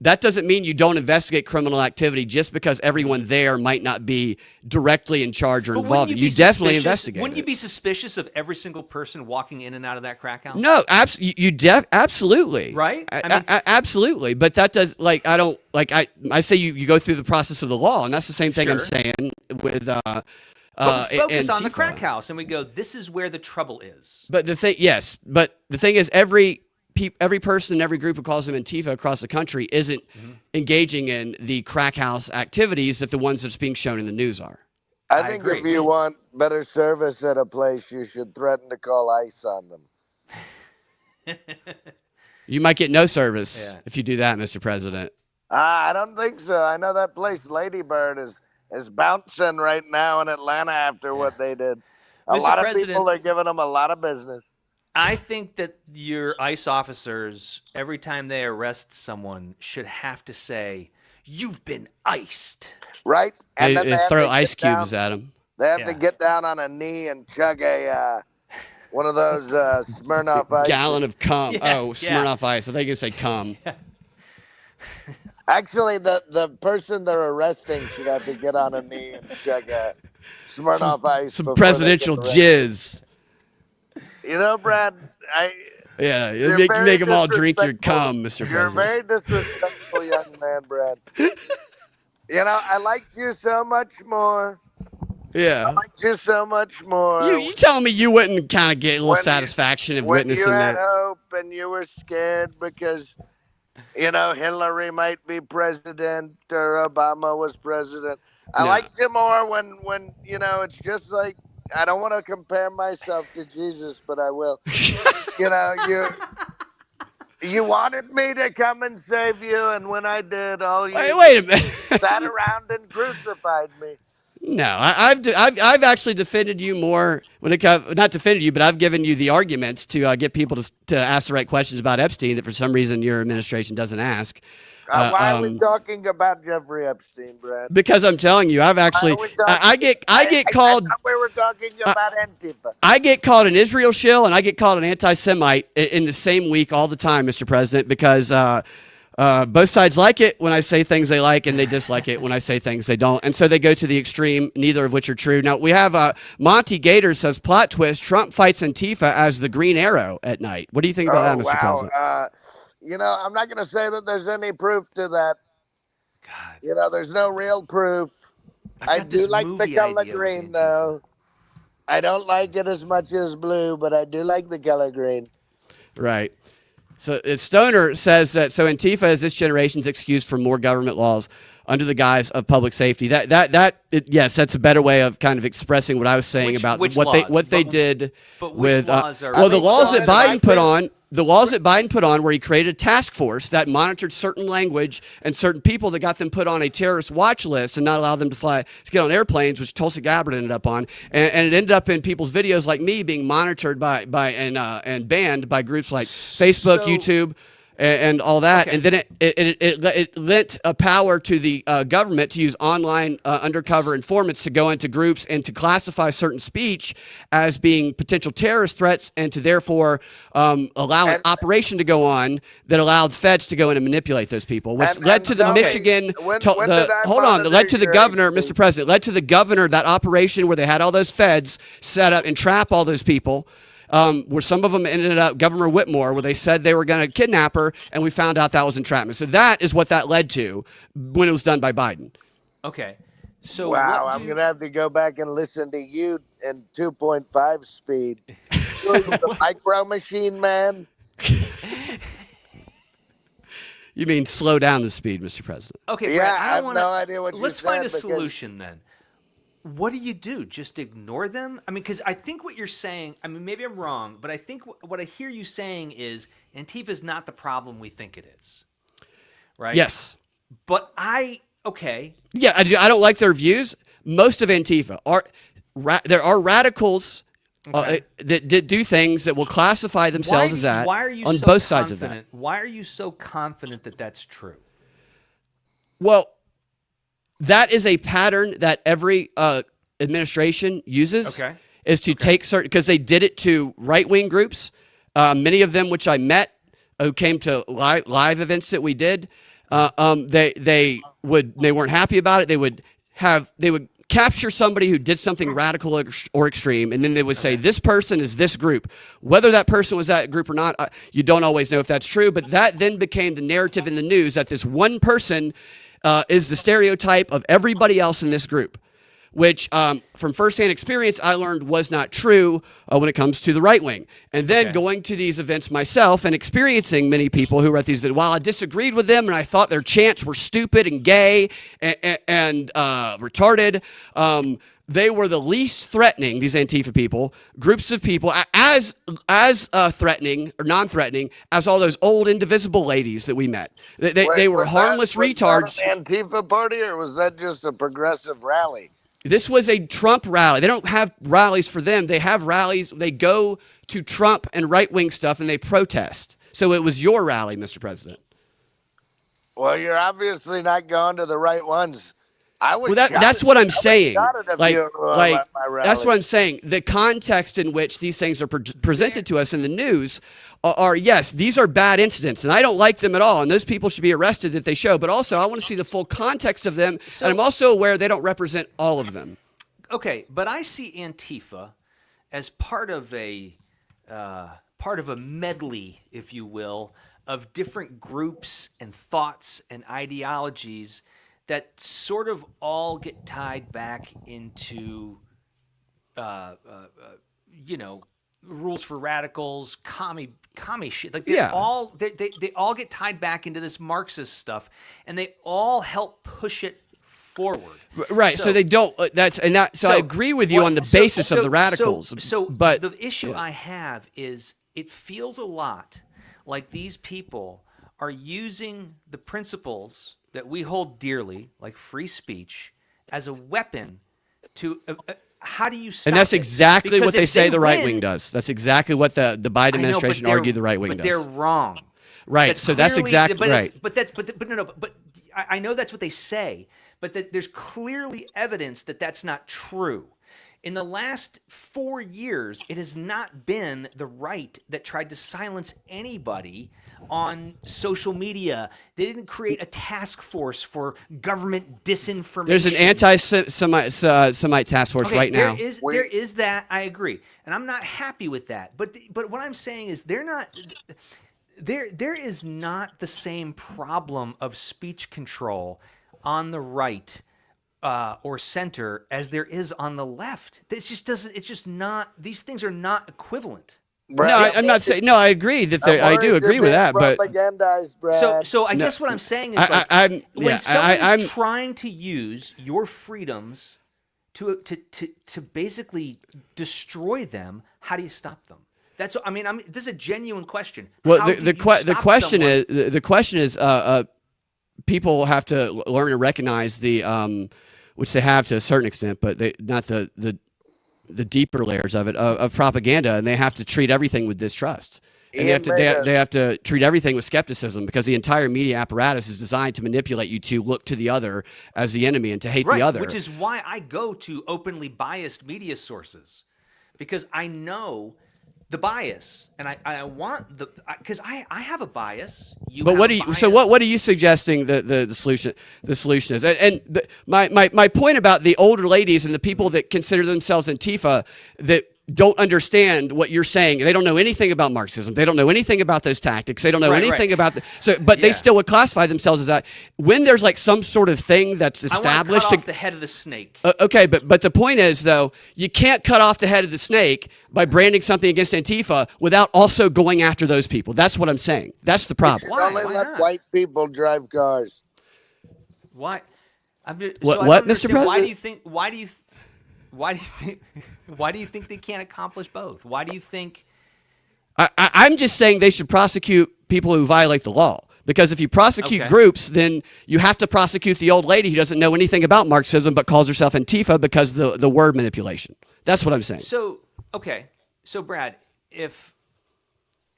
that doesn't mean you don't investigate criminal activity just because everyone there might not be directly in charge or involved. You definitely investigate. Wouldn't you be suspicious of every single person walking in and out of that crack house? No, absolutely. Right? Absolutely. But that does I say you go through the process of the law, and that's the same thing I'm saying with but we focus on the crack house, and we go, this is where the trouble is. But the thing is, every person in every group who calls them Antifa across the country isn't engaging in the crack house activities that the ones that's being shown in the news are. I think if you want better service at a place, you should threaten to call ICE on them. You might get no service if you do that, Mr. President. I don't think so. I know that place, Lady Bird, is bouncing right now in Atlanta after what they did. A lot of people are giving them a lot of business. I think that your ICE officers, every time they arrest someone, should have to say, "You've been iced." Right? And then they throw ice cubes at them. They have to get down on a knee and chug one of those Smirnoff Ice. Gallon of cum. Smirnoff Ice. I think you say cum. Yeah. Actually, the person they're arresting should have to get on a knee and chug Smirnoff Ice. Some presidential jizz. Brad, you make them all drink your cum, Mr. President. You're a very disrespectful young man, Brad. I liked you so much more Yeah. liked you so much more. You telling me you wouldn't kind of get a little When you- satisfaction of when you witnessing had that? hope and you were scared because Hillary might be president or Obama was president. I No. liked you more when it's just like I don't want to compare myself to Jesus, but I will. You know, you wanted me to come and save you, and when I did, all you Wait a minute. sat around and crucified me. No, I've actually defended you more when it comes, not defended you, but I've given you the arguments to get people to ask the right questions about Epstein that for some reason your administration doesn't ask. Why are we talking about Jeffrey Epstein, Brad? Because I'm telling you, I've actually Why are we talking? I get I called thought we were talking about Antifa. I get called an Israel shill and I get called an anti-Semite in the same week all the time, Mr. President, because both sides like it when I say things they like, and they dislike it when I say things they don't. And so they go to the extreme, neither of which are true. Now, we have Monty Gator says, plot twist, Trump fights Antifa as the Green Arrow at night. What do you think about that, Mr. President? I'm not going to say that there's any proof to that. God. There's no real proof. I've I got do this like the movie color idea with green, Antifa. though. I don't like it as much as blue, but I do like the color green. Right. So Stoner says that Antifa is this generation's excuse for more government laws under the guise of public safety. Yes, that's a better way of kind of expressing what I was saying about which what laws? they did but which with laws are- the I mean, laws so that in my Biden put opinion- on. The laws that Biden put on, where he created a task force that monitored certain language and certain people that got them put on a terrorist watch list and not allow them to get on airplanes, which Tulsi Gabbard ended up on, and it ended up in people's videos like me being monitored by and banned by groups like Facebook, YouTube, and all that. Okay. And then it lent a power to the government to use online undercover informants to go into groups and to classify certain speech as being potential terrorist threats, and to therefore allow an operation to go on that allowed feds to go in and manipulate those people, which led to the tell me, Michigan. when did I monitor Led to the your governor, agency? Mr. President, led to the governor, that operation where they had all those feds set up and trap all those people. Where some of them ended up, Governor Whitmore, where they said they were going to kidnap her, and we found out that was entrapment. So that is what that led to when it was done by Biden. Okay. So Wow, what I'm going to have to go back and listen to you in 2.5 speed. You're the micro machine, man. You mean slow down the speed, Mr. President? Okay, Yeah, Brad, I don't have wanna, no idea what you Let's said find a because- solution then. What do you do? Just ignore them? I mean, because I think what you're saying, I mean, maybe I'm wrong, but I think what I hear you saying is Antifa is not the problem we think it is. Right? Yes. But okay. Yeah, I don't like their views. Most of Antifa there are radicals that do things that will classify themselves as that why are you on so both sides of that. confident? Why are you so confident that that's true? Well, that is a pattern that every administration uses. Okay. Is to take certain, because they did it to right-wing groups, many of them which I met, who came to live events that we did. They weren't happy about it. They would capture somebody who did something radical or extreme, and then they would say, this person is this group. Whether that person was that group or not, you don't always know if that's true, but that then became the narrative in the news that this one person is the stereotype of everybody else in this group, which from firsthand experience I learned was not true when it comes to the right wing. And then going to these events myself and experiencing many people who were at these events, while I disagreed with them and I thought their chants were stupid and gay and retarded, they were the least threatening, these Antifa people, groups of people, as threatening or non-threatening as all those old indivisible ladies that we met. They were harmless retards. Was that an Antifa party, or was that just a progressive rally? This was a Trump rally. They don't have rallies for them. They have rallies. They go to Trump and right-wing stuff, and they protest. So it was your rally, Mr. President. Well, you're obviously not going to the right ones. That's what I'm saying. That's what I'm saying. The context in which these things are presented to us in the news are, yes, these are bad incidents, and I don't like them at all, and those people should be arrested that they show. But also, I want to see the full context of them, and I'm also aware they don't represent all of them. Okay, but I see Antifa as part of a medley, if you will, of different groups and thoughts and ideologies that sort of all get tied back into, rules for radicals, commie shit. Like they all get tied back into this Marxist stuff, and they all help push it forward. Right. So they don't. So I agree with you on the basis of the radicals. But the issue I have is it feels a lot like these people are using the principles that we hold dearly, like free speech, as a weapon to. How do you stop And that's exactly what they say the right win, wing does. That's exactly what the Biden administration argued the right wing does. But they're wrong. Right. That's exactly right. But I know that's what they say, but that there's clearly evidence that that's not true. In the last 4 years, it has not been the right that tried to silence anybody on social media. They didn't create a task force for government disinformation. There's an anti-Semite task force right now. There is that. I agree, and I'm not happy with that. But what I'm saying is they're not. There is not the same problem of speech control on the right or center as there is on the left. It just doesn't. It's just not. These things are not equivalent. Brad, I'm not saying. No, I agree that I do agree with that. But Brad. So I guess what I'm saying is when someone's trying to use your freedoms to basically destroy them, how do you stop them? This is a genuine question. Well, the question is people have to learn to recognize which they have to a certain extent, but not the deeper layers of it of propaganda, and they have to treat everything with distrust. And they have to treat everything with skepticism, because the entire media apparatus is designed to manipulate you to look to the other as the enemy and to hate the other. Which is why I go to openly biased media sources, because I know the bias, and I want because I have a bias. What are you suggesting the solution is? And my point about the older ladies and the people that consider themselves Antifa that don't understand what you're saying. They don't know anything about Marxism. They don't know anything about those tactics. They don't know anything about they still would classify themselves as that. When there's like some sort of thing that's established, I want to cut off the head of the snake. Okay, but the point is though, you can't cut off the head of the snake by branding something against Antifa without also going after those people. That's what I'm saying. That's the problem. Why let white people drive cars? Why? What, Mr. President? Why do you think they can't accomplish both? Why do you think? I'm just saying they should prosecute people who violate the law. Because if you prosecute groups, then you have to prosecute the old lady who doesn't know anything about Marxism but calls herself Antifa because the word manipulation. That's what I'm saying. So Brad, if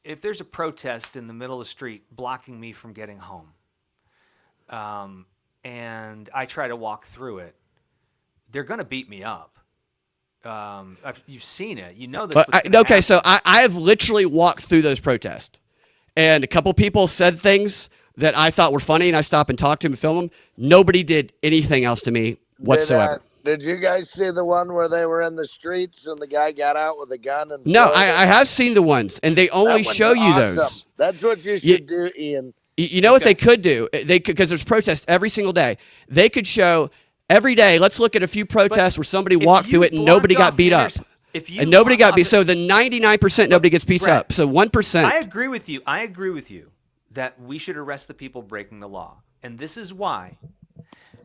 there's a protest in the middle of the street blocking me from getting home, and I try to walk through it, they're going to beat me up. You've seen it. You know this. So I have literally walked through those protests, and a couple people said things that I thought were funny, and I stopped and talked to them and filmed them. Nobody did anything else to me whatsoever. Did you guys see the one where they were in the streets and the guy got out with a gun? No, I have seen the ones, and they only show you those. That's what you should do, Ian. You know what they could do? They could, because there's protests every single day. They could show. Every day, let's look at a few protests where somebody walked through it and nobody got beat up. And nobody got beat. So the 99% nobody gets beat up. So 1%. I agree with you that we should arrest the people breaking the law. And this is why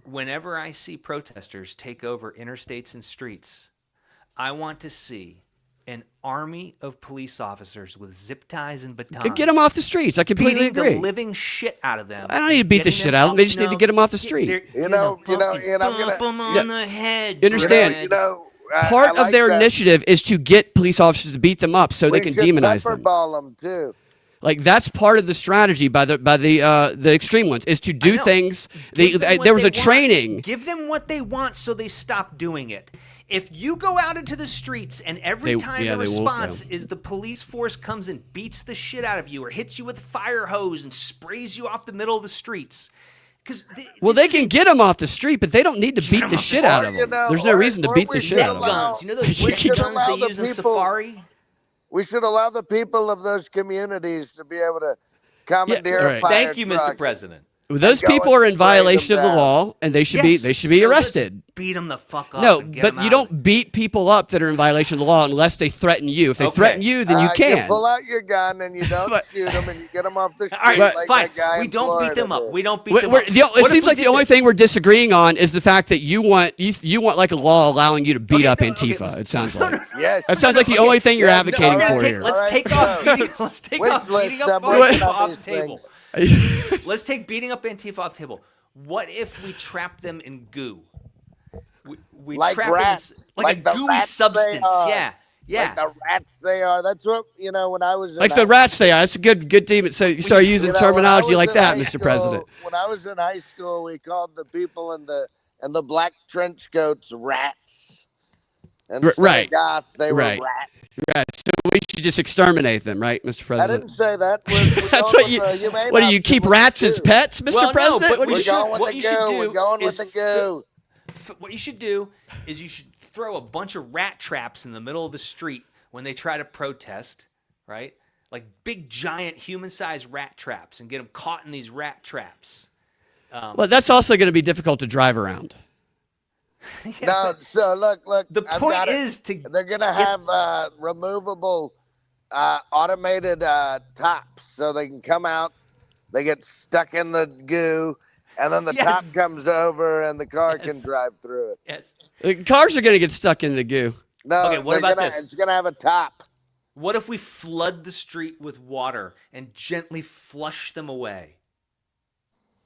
whenever I see protesters take over interstates and streets, I want to see an army of police officers with zip ties and batons. Get them off the streets. I completely agree. The living shit out of them. I don't need to beat the shit out of them. They just need to get them off the street. And I'm gonna them on the head. You understand? Part of their initiative is to get police officers to beat them up so they can demonize them. Them too. Like that's part of the strategy by the extreme ones is to do things. There was a training. Give them what they want so they stop doing it. If you go out into the streets and every time the response is the police force comes and beats the shit out of you or hits you with a fire hose and sprays you off the middle of the streets. They can get them off the street, but they don't need to beat the shit out of them. There's no reason to beat the shit out of them. Guns. You know those guns they use in Safari? We should allow the people of those communities to be able to commandeer. Thank you, Mr. President. Those go people and are in spray violation of them the down. law, and they should Yes, be so let's arrested. Beat them the fuck up. No, and get but 'em you out of don't beat people up that are in violation of the law unless they threaten you. If they Okay. threaten you, then you You can. pull out your gun and you don't But- shoot them and you get them off the street All right, like fine. that guy We in don't beat Florida them up. did. We don't beat them up. It What if seems we like did the only this? thing we're disagreeing on is the fact that you want like a law allowing you to beat Okay, up no, okay, Antifa. It sounds like Yes. that sounds like the only thing you're Yeah, no, advocating all right, for here. Let's All take right, off so- beating. Let's take Wish off list, beating up I'm breaking Antifa up off these the table. things. Let's take beating up Antifa off the table. What if we trap them in goo? We Like trap rats. them in, like Like a the gooey rats they substance. are. Yeah. Like the rats they are. That's what, when I was in Like the rats they are. That's a good team. So you start using when I terminology was like in that, high Mr. school- President. When I was in high school, we called the people in the black trench coats rats. And Right. goth, they Right. were rats. Right. So we should just exterminate them, right, Mr. I President? didn't say that. We're That's going what with you. the humane What do you option keep with rats the as goo. pets, Mr. Well, no, President? but What do we you We're should- going what with the you should goo. do We're going with is the goo. What you should do is you should throw a bunch of rat traps in the middle of the street when they try to protest, right? Like big, giant, human-sized rat traps, and get them caught in these rat traps. Well, that's also going to be difficult to drive around. No, so look. The I've point got it. is to They're gonna have removable, automated tops, so they can come out. They get stuck in the goo, and then the Yes. top comes over, and the car can Yes. drive through it. yes. Cars are going to get stuck in the goo. No, Okay, what they're about gonna, this? It's gonna have a top. What if we flood the street with water and gently flush them away?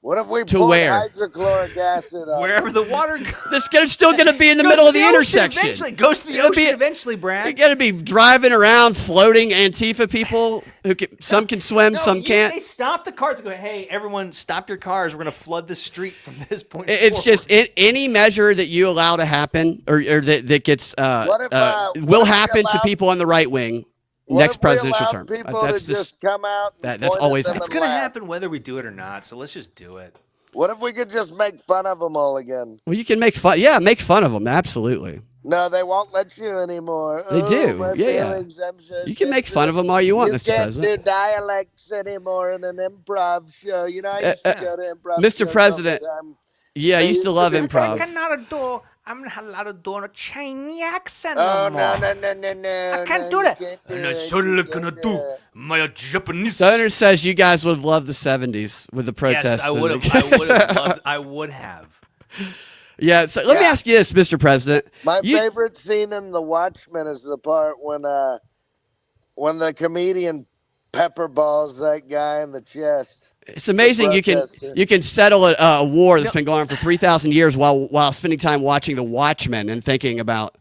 What if we To poured where? hydrochloric acid on? Wherever the water goes. This still going to be in the Goes middle to of the ocean intersection. Eventually, goes to the It'll ocean be- eventually, You're Brad. going to be driving around, floating Antifa people who some can swim, some can't. They stop the cars and go, hey, everyone, stop your cars. We're going to flood the street from this point It's forward. just any measure that you allow to happen or that gets What if, what will if we happen to allow- people on the right wing What next if we presidential allow term. People That's to just just come out. And that's point at always them It's and going to laugh. happen whether we do it or not, so let's just do it. What if we could just make fun of them all again? well, you can make fun. Yeah, make fun of them. Absolutely, No, they won't let you anymore. They do. My Yeah. feelings, I'm so you can make sensitive. fun of them all you want, You Mr. can't President. do dialects anymore in an improv show. I used to go to improv Mr. shows all President, the time. Yeah, I used to love improv. I'm not allowed to do a Chinese accent Oh, no no. I can't no, do you that. can't do And I it. certainly You cannot can't do it. my Japanese. Stoner says you guys would have loved the 70s with the protests. Yes, I and would the- have. I would have loved. I would have. Yeah, so let me Yeah. ask you this, Mr. President. My You- favorite scene in The Watchmen is the part when the comedian pepper balls that guy in the chest. It's amazing protester. you can settle a war that's been going on for 3,000 years while spending time watching The Watchmen and thinking about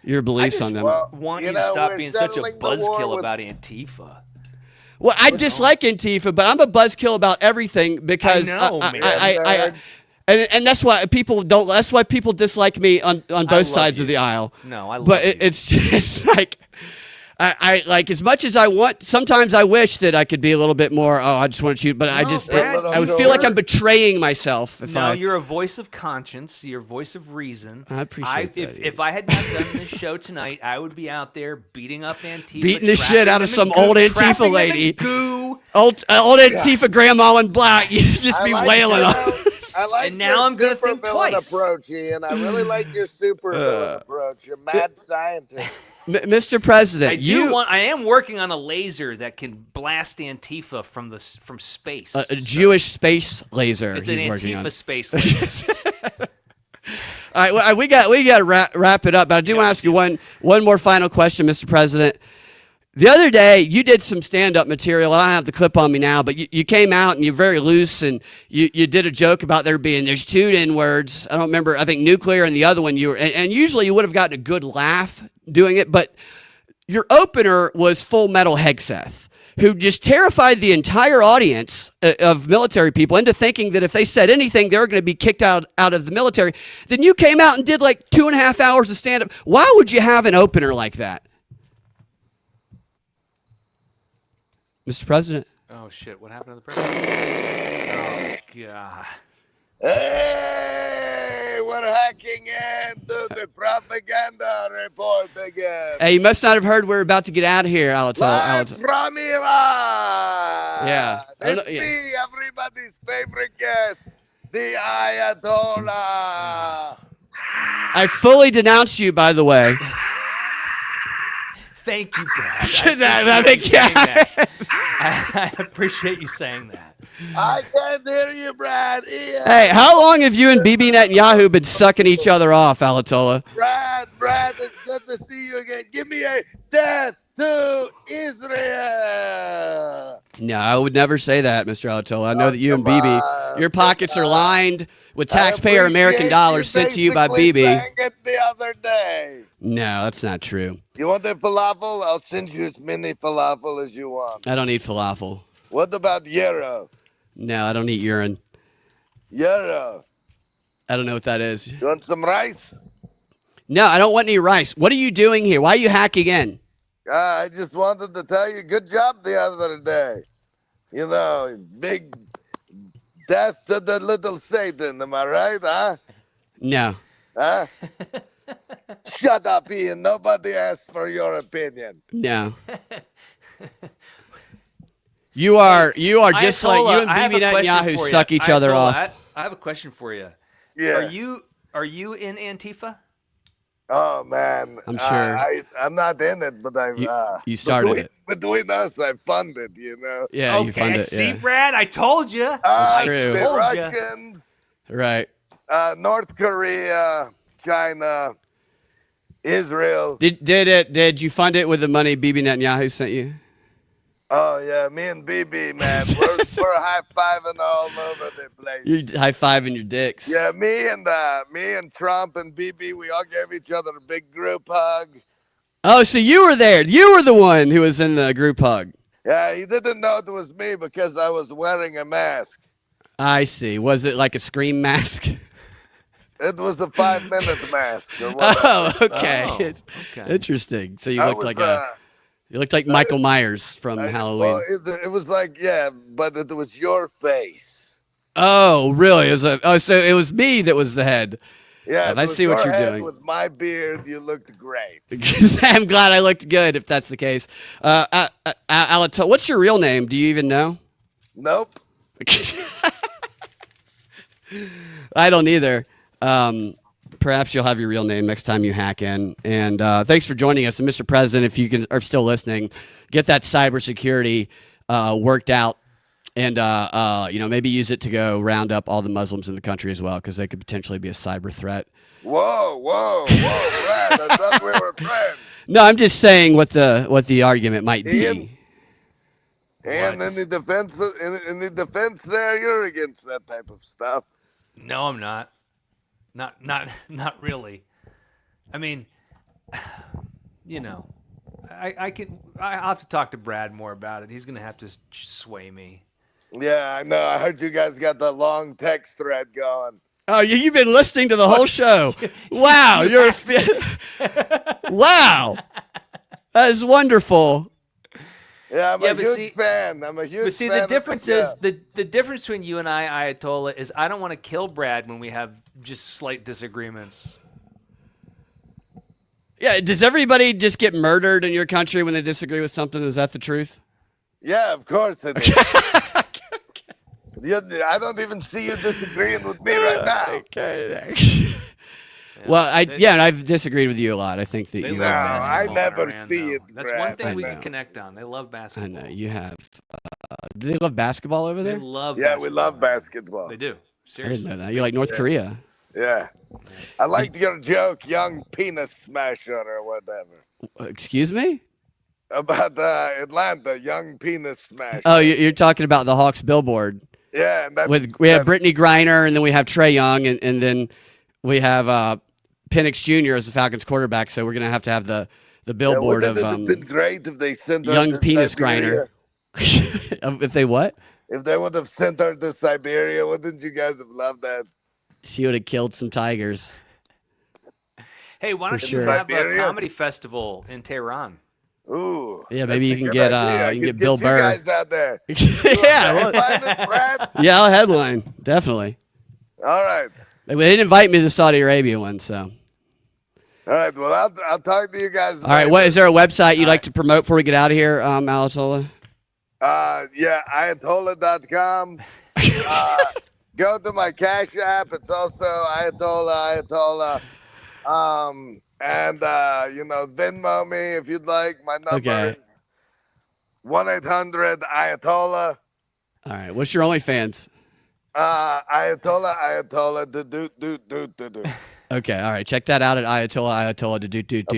your beliefs on them. well, Want You you, to know, stop we're being such a settling the war buzzkill with- about Antifa. Well, I dislike Antifa, but I'm a buzzkill about everything because I know, man. and that's why people don't. That's why people dislike me on both love sides you. of the aisle. No, I love But you. it's like I like as much as I want. Sometimes I wish that I could be a little bit more. Oh, I just want to shoot, but I No, just Brad, I would feel like I'm betraying myself if No, I. you're a voice of conscience. You're a voice of reason. I appreciate if, that. if I had not done this show tonight, I would be out there beating up Antifa, Beating the shit out of trapping some them in old goo, Antifa trapping them in lady. Goo. Old Antifa grandma in black, you just be wailing on. I like And now your I'm gonna super think villain twice. approach, Ian. I really like your super villain approach. You're mad scientist. Mr. President, I am working on a laser that can blast Antifa from space. a Jewish space laser. It's an he's working on. Antifa space laser. All right, well, we got to wrap it up. But I do want to ask you one more final question, Mr. President. The other day, you did some stand-up material. I don't have the clip on me now, but you came out and you're very loose, and you did a joke about there's two N-words. I don't remember. I think nuclear and the other one. And usually you would have gotten a good laugh doing it, but your opener was Full Metal Hegseth, who just terrified the entire audience of military people into thinking that if they said anything, they were going to be kicked out of the military. Then you came out and did like 2.5 hours of stand-up. Why would you have an opener like that? Mr. President? Oh, shit. What happened to the president? Oh, God. Hey, we're hacking into the propaganda report again. Hey, you must not have heard we're about to get out of here, Live from Iran. Yeah. I don't It's know- yeah. me, everybody's favorite guest, the Ayatollah. I fully denounce you, by the way. Thank you, Brad. I appreciate you saying that. I can't hear you, Brad. Ian. Hey, how long have you and Bibi Netanyahu been sucking each other off, Alatola? Brad, it's good to see you again. Give me a death to Israel. No, I would never say that, Mr. Alatola. I know that you and come Bibi, on, your pockets are lined with I taxpayer American appreciate dollars sent to you by basically Bibi. saying it the other day. No, that's not true. You want the falafel? I'll send you as many falafel as you want. I don't eat falafel. What about gyro? No, I don't eat urine. Gyro. I don't know what that is. You want some rice? No, I don't want any rice. What are you doing here? Why are you hacking in? I just wanted to tell you, good job the other day. You know, big death to the little Satan. Am I right, huh? No. Huh? Shut up, Ian. Nobody asked for your opinion. No. You are just like you Ayatollah, I have and Bibi a question Netanyahu for you. suck each other Ayatollah, off. I have a question for you. Yeah. Are you in Antifa? Oh man, I'm sure. I'm not in it, but You started it. Between us. I fund it. You know. Yeah, you fund it. See, Yeah. Brad, I told you. That's true. The Told ya. Russians, Right. North Korea, China, Israel. Did you fund it with the money Bibi Netanyahu sent you? Oh yeah, me and BB, man, we're high fiving all over the place. You're high fiving your dicks. Yeah, me and Trump and BB, we all gave each other a big group hug. Oh, so you were there. You were the one who was in the group hug. Yeah, he didn't know it was me because I was wearing a mask. I see. Was it like a scream mask? It was a 5-minute mask or whatever. Oh, okay. Oh, okay. Interesting. So you I looked was, you looked like Michael Myers from Halloween. Well, it was like, yeah, but it was your face. Oh, really? So it was me that was the head. Yeah, I see what you're doing. With my beard, you looked great. I'm glad I looked good, if that's the case. Alatola, what's your real name? Do you even know? Nope. I don't either. Perhaps you'll have your real name next time you hack in. And thanks for joining us. And Mr. President, if you are still listening, get that cybersecurity worked out, and maybe use it to go round up all the Muslims in the country as well, because they could potentially be a cyber threat. Whoa, Brad! I thought we were friends. No, I'm just saying what the argument might be. Ian? And in the defense there, you're against that type of stuff. No, I'm not. Not really. I mean, I'll have to talk to Brad more about it. He's gonna have to sway me. Yeah, I know. I heard you guys got the long text thread going. Oh, you've been listening to the whole show. Wow, you're wow. That is wonderful. Yeah, I'm a huge see, fan. I'm a huge fan. But see, the difference is the difference between you and I, Ayatollah, is I don't want to kill Brad when we have just slight disagreements. Yeah, does everybody just get murdered in your country when they disagree with something? Is that the truth? Yeah, of course it is. I don't even see you disagreeing with me right now. Okay. Well, I've disagreed with you a lot. I think that you love I basketball never in Iran, see though. it, That's Brad. one thing I we know. can connect on. They love I basketball. know you have. Do they love basketball over They there? love Yeah, basketball. we love basketball. They do. I didn't Seriously. know that. You're like North Korea. Yeah. I liked your joke, young penis smasher or whatever. Excuse me? About Atlanta, young penis smasher. Oh, you're talking about the Hawks billboard. Yeah, and We have Brittany Griner, and then we have Trae Young, and then we have Penix Jr. as the Falcons quarterback. So we're gonna have the billboard wouldn't of it have been great if they sent her young to penis Siberia? Griner. If they what? If they would have sent her to Siberia, wouldn't you guys have loved that? She would have killed some tigers. Hey, why don't For you sure. have a Siberia? comedy festival in Tehran? Ooh. Yeah, maybe you that's a can good get idea. you can get Get Bill you Burr. guys out there. Yeah, well, Headline, Brad? yeah, I'll headline definitely. All right. They didn't invite me to the Saudi Arabia one, so. All right. Well, I'll talk to you guys. All right, what is there a website you'd like to promote before we get out of here, Alatola? Yeah, Ayatollah.com. Go to my Cash App. It's also Ayatollah. And Venmo me if you'd like. My number Okay. is 1-800-Ayatollah. All right. What's your OnlyFans? Ayatollah, do. Okay. All right. Check that out at Ayatollah,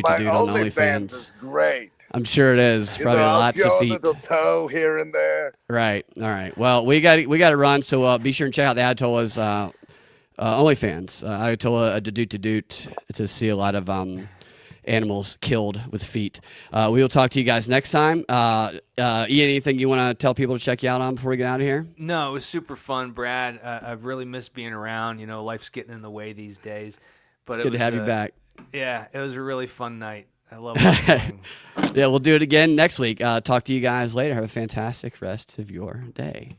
My on OnlyFans is OnlyFans. great. I'm sure it is. Probably I'll lots of show a feet. little toe here and there. Right. All right. Well, we got to run. So be sure and check out the Ayatollah's OnlyFans. Ayatollah to see a lot of animals killed with feet. We will talk to you guys next time. Ian, anything you want to tell people to check you out on before we get out of here? No, it was super fun, Brad. I've really missed being around. You know, life's getting in the way these days. But It's good to have you back. Yeah, it was a really fun night. I love what I'm doing. Yeah, we'll do it again next week. Talk to you guys later. Have a fantastic rest of your day.